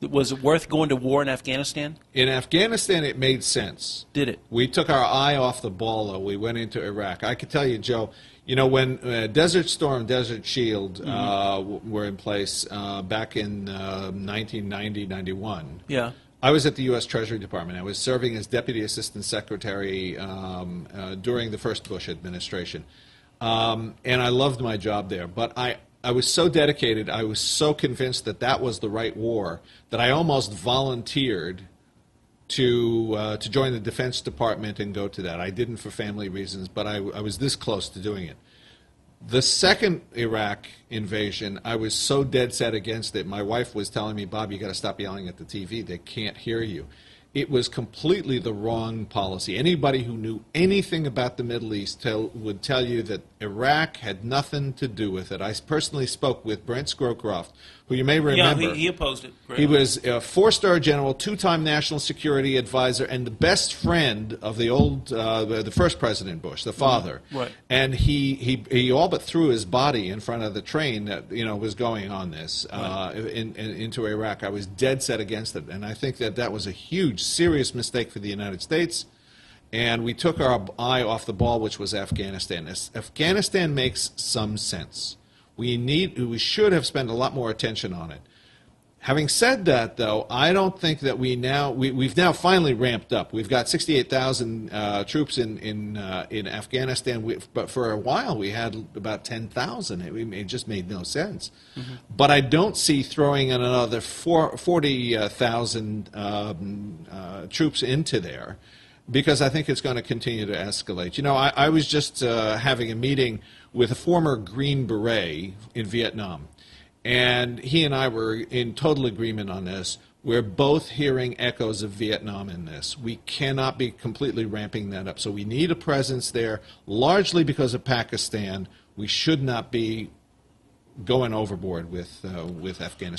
Was it worth going to war in Afghanistan? In Afghanistan, it made sense. Did it? We took our eye off the ball, though. We went into Iraq. I could tell you, Joe, you know, when Desert Storm, Desert Shield were in place back in 1990, 91, yeah. I was at the U.S. Treasury Department. I was serving as Deputy Assistant Secretary during the first Bush administration. And I loved my job there. But I was so dedicated, I was so convinced that that was the right war, that I almost volunteered to join the Defense Department and go to that. I didn't for family reasons, but I was this close to doing it. The second Iraq invasion, I was so dead set against it. My wife was telling me, Bob, you got to stop yelling at the TV. They can't hear you. It was completely the wrong policy. Anybody who knew anything about the Middle East would tell you that Iraq had nothing to do with it. I personally spoke with Brent Scowcroft, who you may remember. Yeah, he opposed it. He was a four-star general, two-time national security advisor, and the best friend of the old, the first President Bush, the father. Right. And he all but threw his body in front of the train that was going on this into Iraq. I was dead set against it, and I think that was a huge, serious mistake for the United States. And we took our eye off the ball, which was Afghanistan. Afghanistan makes some sense. We should have spent a lot more attention on it. Having said that, though, I don't think that we've now finally ramped up. We've got 68,000 troops in Afghanistan, but for a while we had about 10,000. It just made no sense. Mm-hmm. But I don't see throwing in another 40,000 troops into there, because I think it's going to continue to escalate. You know, I was just having a meeting with a former Green Beret in Vietnam, and he and I were in total agreement on this. We're both hearing echoes of Vietnam in this. We cannot be completely ramping that up. So we need a presence there, largely because of Pakistan. We should not be going overboard with Afghanistan.